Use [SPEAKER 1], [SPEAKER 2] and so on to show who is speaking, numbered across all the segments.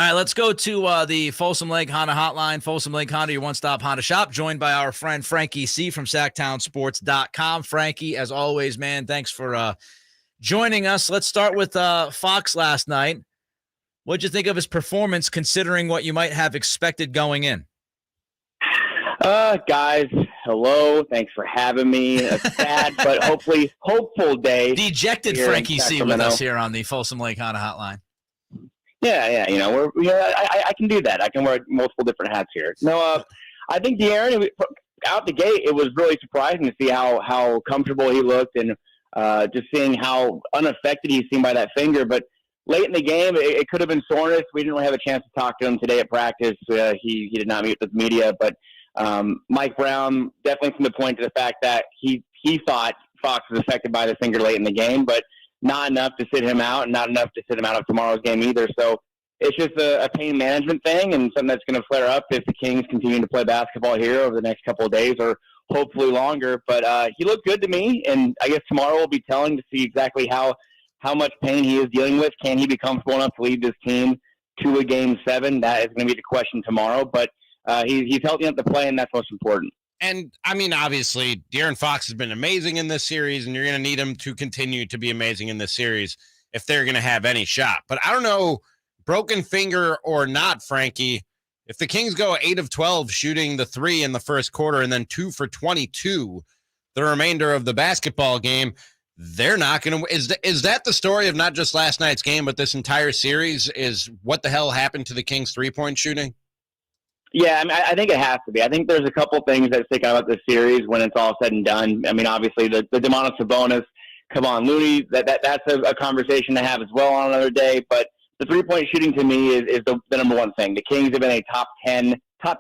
[SPEAKER 1] All right, let's go to the Folsom Lake Honda Hotline. Folsom Lake Honda, your one-stop Honda shop, joined by our friend Frankie C. from SactownSports.com. Frankie, as always, man, thanks for joining us. Let's start with Fox last night. What'd you think of his performance, considering what you might have expected going in?
[SPEAKER 2] Guys, hello. Thanks for having me. A sad but hopefully hopeful day.
[SPEAKER 1] Dejected Frankie C. with us here on the Folsom Lake Honda Hotline.
[SPEAKER 2] Yeah. I can do that. I can wear multiple different hats here. No, I think De'Aaron, out the gate, it was really surprising to see how comfortable he looked and just seeing how unaffected he seemed by that finger. But late in the game, it could have been soreness. We didn't really have a chance to talk to him today at practice. He did not meet with the media. But Mike Brown definitely from the point to the fact that he thought Fox was affected by the finger late in the game, but not enough to sit him out and not enough to sit him out of tomorrow's game either. So it's just a pain management thing and something that's going to flare up if the Kings continue to play basketball here over the next couple of days or hopefully longer. But he looked good to me, and I guess tomorrow will be telling to see exactly how much pain he is dealing with. Can he be comfortable enough to lead this team to a Game 7? That is going to be the question tomorrow. But he's healthy enough to play, and that's most important.
[SPEAKER 3] And, I mean, obviously, De'Aaron Fox has been amazing in this series, and you're going to need him to continue to be amazing in this series if they're going to have any shot. But I don't know, broken finger or not, Frankie, if the Kings go 8 of 12 shooting the 3 in the first quarter and then 2 for 22 the remainder of the basketball game, they're not going to – is that the story of not just last night's game but this entire series is what the hell happened to the Kings' three-point shooting?
[SPEAKER 2] Yeah, I mean, I think it has to be. I think there's a couple things that stick out about this series when it's all said and done. I mean, obviously, the Domantas Sabonis, come on, Looney, that's a conversation to have as well on another day. But the three-point shooting to me is the number one thing. The Kings have been a top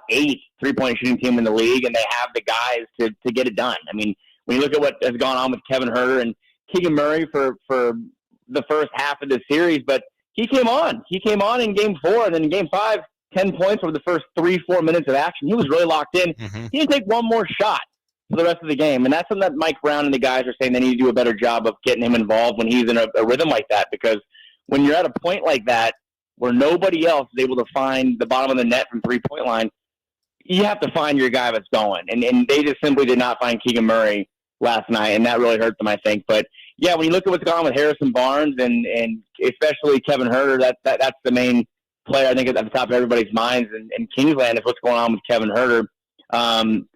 [SPEAKER 2] 8 three-point shooting team in the league, and they have the guys to get it done. I mean, when you look at what has gone on with Kevin Huerter and Keegan Murray for the first half of the series, but he came on. He came on in Game 4, and then in Game 5, 10 points over the first 3-4 minutes of action. He was really locked in. Mm-hmm. He didn't take one more shot for the rest of the game. And that's something that Mike Brown and the guys are saying they need to do a better job of getting him involved when he's in a rhythm like that. Because when you're at a point like that where nobody else is able to find the bottom of the net from three-point line, you have to find your guy that's going. And they just simply did not find Keegan Murray last night, and that really hurt them, I think. But, yeah, when you look at what's going on with Harrison Barnes and especially Kevin Huerter, that's the main player, I think, at the top of everybody's minds in Kingsland is what's going on with Kevin Huerter.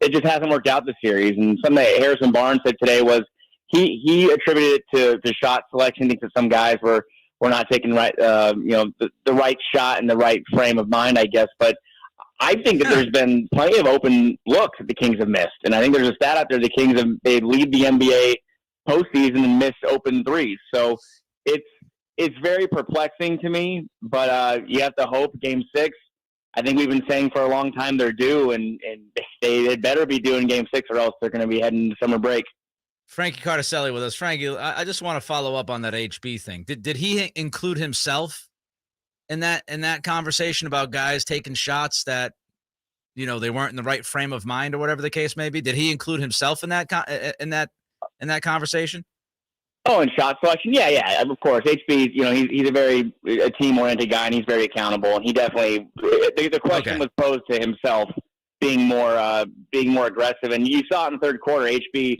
[SPEAKER 2] It just hasn't worked out this series. And something that Harrison Barnes said today was he attributed it to shot selection. He thinks that some guys were not taking the right shot in the right frame of mind, I guess. But I think that there's been plenty of open looks that the Kings have missed. And I think there's a stat out there the Kings they lead the NBA postseason and miss open threes. So it's very perplexing to me, but you have to hope Game 6. I think we've been saying for a long time they're due, and they better be due in Game 6 or else they're going to be heading to summer break.
[SPEAKER 1] Frankie Cartoscelli with us. Frankie, I just want to follow up on that HB thing. Did he include himself in that conversation about guys taking shots that they weren't in the right frame of mind or whatever the case may be? Did he include himself in that conversation?
[SPEAKER 2] Oh, and shot selection? Yeah, of course. HB, he's a very team-oriented guy, and he's very accountable. And he definitely the question was posed to himself being more aggressive. And you saw it in the third quarter. HB,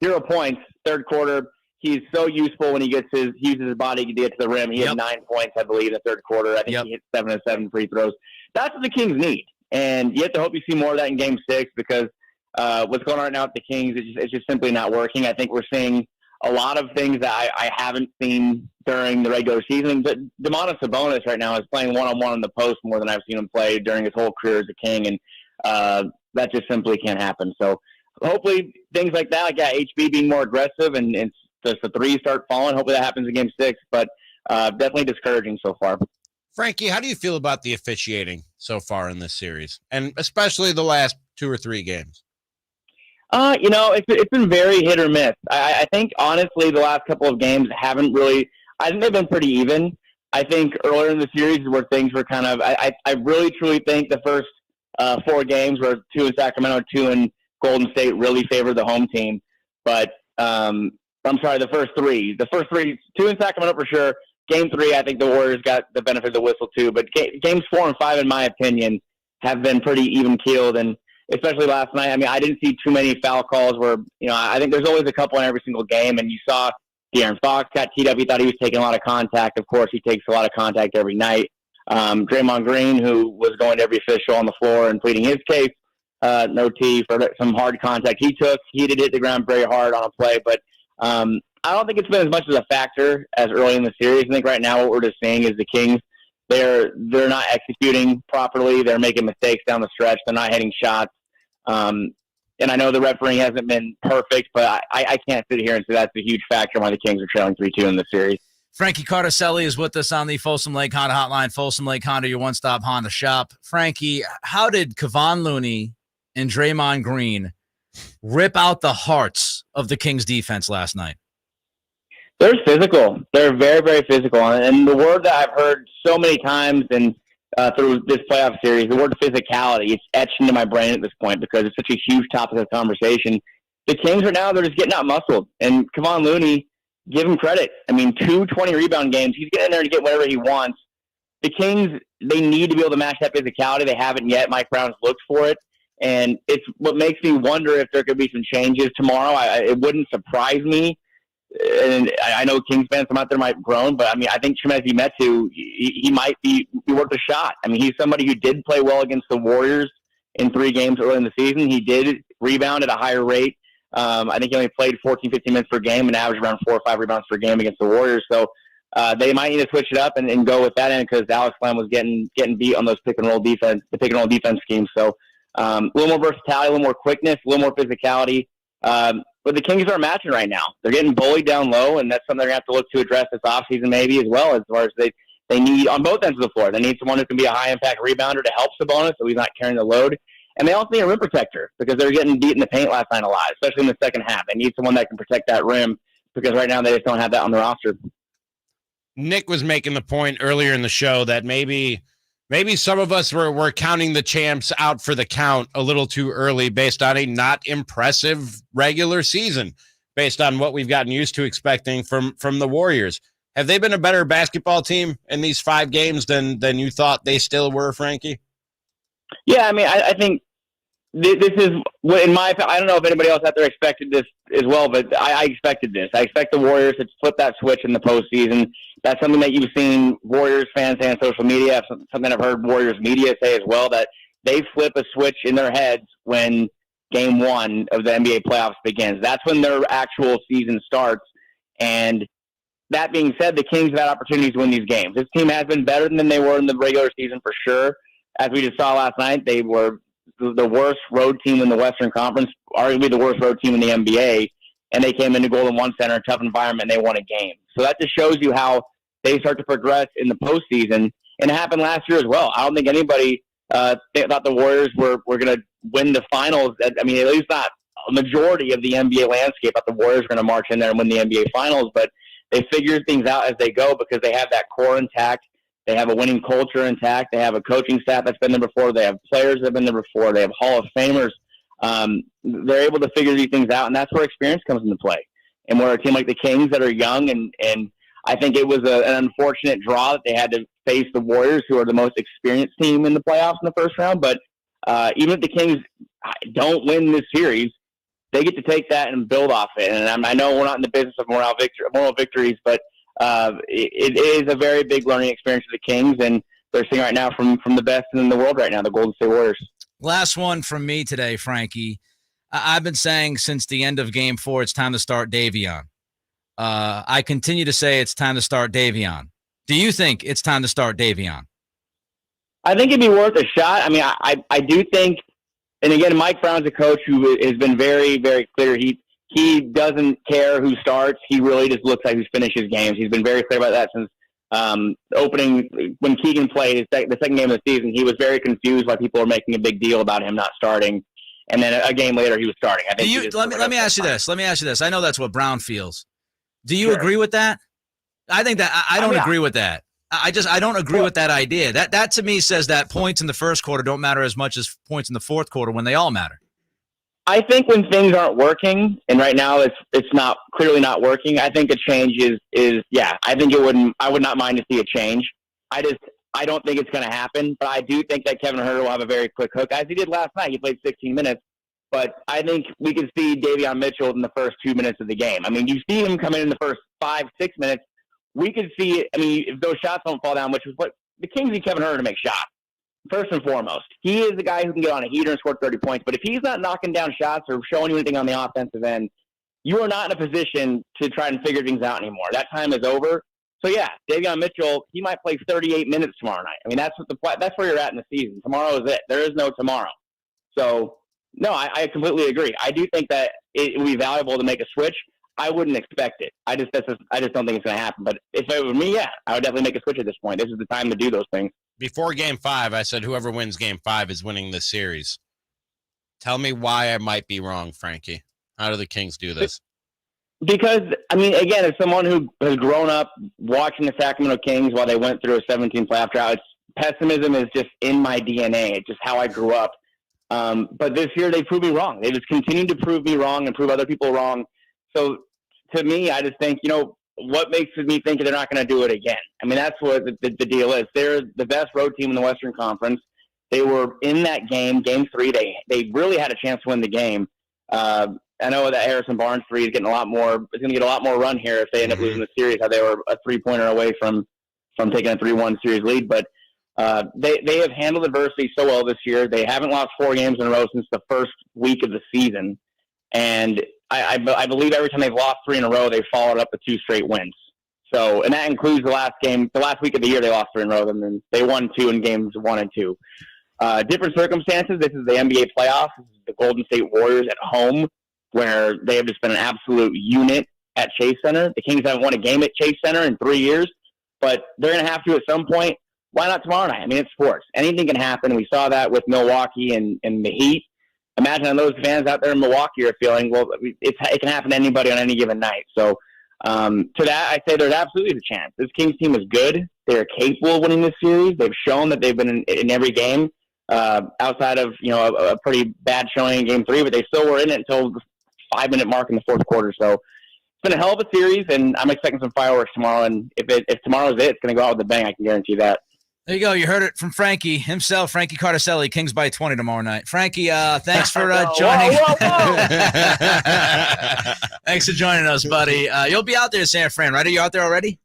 [SPEAKER 2] 0 points, third quarter. He's so useful when he uses his body to get to the rim. He had 9 points, I believe, in the third quarter. I think he hit 7 of 7 free throws. That's what the Kings need. And you have to hope you see more of that in Game 6 because what's going on right now with the Kings, it's just simply not working. I think we're seeing a lot of things that I haven't seen during the regular season. But Domantas Sabonis right now is playing one-on-one in the post more than I've seen him play during his whole career as a King, and that just simply can't happen. So hopefully things like that, like HB being more aggressive and the threes start falling. Hopefully that happens in Game 6, but definitely discouraging so far.
[SPEAKER 3] Frankie, how do you feel about the officiating so far in this series, and especially the last 2 or 3 games?
[SPEAKER 2] It's been very hit or miss. I think, honestly, the last couple of games haven't really – I think they've been pretty even. I think earlier in the series where things were kind of – I really, truly think the first 4 games were 2 in Sacramento, 2 in Golden State really favored the home team. But I'm sorry, the first 3. The first 3, 2 in Sacramento for sure, Game 3, I think the Warriors got the benefit of the whistle too. But games 4 and 5, in my opinion, have been pretty even-keeled. And especially last night, I mean, I didn't see too many foul calls where, I think there's always a couple in every single game. And you saw De'Aaron Fox got teed up. He thought he was taking a lot of contact. Of course, he takes a lot of contact every night. Draymond Green, who was going to every official on the floor and pleading his case, no T for some hard contact he took. He did hit the ground very hard on a play, but I don't think it's been as much as a factor as early in the series. I think right now what we're just seeing is the Kings, they're not executing properly. They're making mistakes down the stretch. They're not hitting shots. And I know the refereeing hasn't been perfect, but I can't sit here and say that's a huge factor why the Kings are trailing 3-2 in the series.
[SPEAKER 1] Frankie Cartoscelli is with us on the Folsom Lake Honda Hotline. Folsom Lake Honda, your one-stop Honda shop. Frankie, how did Kevon Looney and Draymond Green rip out the hearts of the Kings defense last night?
[SPEAKER 2] They're physical. They're very, very physical. And the word that I've heard so many times and through this playoff series, the word physicality, it's etched into my brain at this point because it's such a huge topic of conversation. The Kings right now, they're just getting out muscled. And Kevon Looney, give him credit. I mean, 2 20-rebound games. He's getting in there to get whatever he wants. The Kings, they need to be able to match that physicality. They haven't yet. Mike Brown's looked for it. And it's what makes me wonder if there could be some changes tomorrow. It wouldn't surprise me. And I know Kings fans from out there might groan, but I mean, I think Chimezie Metu, he might be worth a shot. I mean, he's somebody who did play well against the Warriors in 3 games early in the season. He did rebound at a higher rate. I think he only played 14, 15 minutes per game and averaged around 4 or 5 rebounds per game against the Warriors. So they might need to switch it up and go with that end because Alex Lamb was getting beat on those pick and roll defense schemes. So a little more versatility, a little more quickness, a little more physicality. But the Kings are matching right now. They're getting bullied down low, and that's something they're going to have to look to address this offseason maybe as well, as far as they need on both ends of the floor. They need someone who can be a high-impact rebounder to help Sabonis so he's not carrying the load. And they also need a rim protector because they're getting beat in the paint last night a lot, especially in the second half. They need someone that can protect that rim because right now they just don't have that on the roster.
[SPEAKER 3] Nick was making the point earlier in the show that maybe some of us were counting the champs out for the count a little too early based on a not impressive regular season, based on what we've gotten used to expecting from the Warriors. Have they been a better basketball team in these 5 games than you thought they still were, Frankie?
[SPEAKER 2] Yeah, I mean, I think this is, in my opinion, I don't know if anybody else out there expected this as well, but I expected this. I expect the Warriors to flip that switch in the postseason. That's something that you've seen Warriors fans say on social media, something I've heard Warriors media say as well, that they flip a switch in their heads when game 1 of the NBA playoffs begins. That's when their actual season starts. And that being said, the Kings have had opportunities to win these games. This team has been better than they were in the regular season for sure. As we just saw last night, they were the worst road team in the Western Conference, arguably the worst road team in the NBA, and they came into Golden One Center, a tough environment, and they won a game. So that just shows you how they start to progress in the postseason, and it happened last year as well. I don't think anybody thought the Warriors were going to win the finals. I mean, at least not a majority of the NBA landscape thought the Warriors were going to march in there and win the NBA finals, but they figure things out as they go because they have that core intact. They have a winning culture intact. They have a coaching staff that's been there before. They have players that have been there before. They have Hall of Famers. They're able to figure these things out, and that's where experience comes into play. And where a team like the Kings that are young, and I think it was an unfortunate draw that they had to face the Warriors, who are the most experienced team in the playoffs in the first round. But even if the Kings don't win this series, they get to take that and build off it. And I know we're not in the business of moral victories, but it is a very big learning experience for the Kings, and they're seeing right now from the best in the world right now, the Golden State Warriors.
[SPEAKER 1] Last one from me today, Frankie. I've been saying since the end of Game 4, it's time to start Davion. I continue to say it's time to start Davion. Do you think it's time to start Davion?
[SPEAKER 2] I think it'd be worth a shot. I mean, I do think, and again, Mike Brown's a coach who has been very, very clear. He doesn't care who starts. He really just looks at who finishes games. He's been very clear about that since opening. When Keegan played the second game of the season, he was very confused why people were making a big deal about him not starting. And then a game later, he was starting. I think.
[SPEAKER 1] Let me ask you this. Let me ask you this. I know that's what Brown feels. Do you agree with that? I think that I don't agree with that. I don't agree with that idea. That to me says that points in the first quarter don't matter as much as points in the fourth quarter when they all matter.
[SPEAKER 2] I think when things aren't working, and right now it's not clearly not working, I think a change is I think I would not mind to see a change. I don't think it's going to happen, but I do think that Kevin Huerter will have a very quick hook, as he did last night. He played 16 minutes, but I think we could see Davion Mitchell in the first 2 minutes of the game. I mean, you see him come in the first 5-6 minutes. We could see it. I mean, if those shots don't fall down, which is what the Kings need Kevin Huerter to make shots. First and foremost, he is the guy who can get on a heater and score 30 points. But if he's not knocking down shots or showing you anything on the offensive end, you are not in a position to try and figure things out anymore. That time is over. So yeah, Davion Mitchell, he might play 38 minutes tomorrow night. I mean, that's where you're at in the season. Tomorrow is it. There is no tomorrow. So no, I completely agree. I do think that it would be valuable to make a switch. I wouldn't expect it. I just don't think it's going to happen. But if it were me, yeah, I would definitely make a switch at this point. This is the time to do those things.
[SPEAKER 3] Before Game 5, I said whoever wins Game 5 is winning this series. Tell me why I might be wrong, Frankie. How do the Kings do this?
[SPEAKER 2] Because, I mean, again, as someone who has grown up watching the Sacramento Kings while they went through a 17 playoff drought, pessimism is just in my DNA. It's just how I grew up. But this year, they proved me wrong. They just continue to prove me wrong and prove other people wrong. So, to me, I just think, what makes me think they're not going to do it again? I mean, that's what the deal is. They're the best road team in the Western Conference. They were in that game, Game 3. They really had a chance to win the game. I know that Harrison Barnes 3 is getting is going to get a lot more run here if they end up losing the series. How they were a 3-pointer away from taking a 3-1 series lead, but they have handled adversity so well this year. They haven't lost 4 games in a row since the first week of the season, and I believe every time they've lost 3 in a row, they've followed up with 2 straight wins. So, and that includes the last week of the year they lost 3 in a row, and then they won 2 in games 1 and 2. Different circumstances. This is the NBA playoffs. This is the Golden State Warriors at home, where they have just been an absolute unit at Chase Center. The Kings haven't won a game at Chase Center in 3 years, but they're going to have to at some point. Why not tomorrow night? I mean, it's sports. Anything can happen. We saw that with Milwaukee and the Heat. Imagine those fans out there in Milwaukee are feeling, well, it can happen to anybody on any given night. So to that, I say there's absolutely a chance. This Kings team is good. They're capable of winning this series. They've shown that they've been in every game outside of, a pretty bad showing in Game 3, but they still were in it until the 5-minute mark in the fourth quarter. So it's been a hell of a series, and I'm expecting some fireworks tomorrow. And if tomorrow's it's going to go out with a bang. I can guarantee that.
[SPEAKER 1] There you go. You heard it from Frankie himself, Frankie Cartoscelli, Kings by 20 tomorrow night. Frankie, thanks for joining.
[SPEAKER 2] Whoa.
[SPEAKER 1] Thanks for joining us, buddy. You'll be out there in San Fran, right? Are you out there already?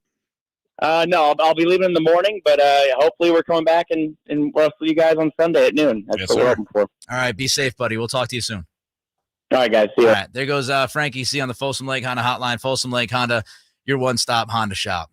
[SPEAKER 2] No, I'll be leaving in the morning, but hopefully we're coming back and we'll see you guys on Sunday at noon. That's what we're hoping for.
[SPEAKER 1] All right. Be safe, buddy. We'll talk to you soon.
[SPEAKER 2] All right, guys. See you.
[SPEAKER 1] All right. There goes Frankie C on the Folsom Lake Honda Hotline. Folsom Lake Honda, your one-stop Honda shop.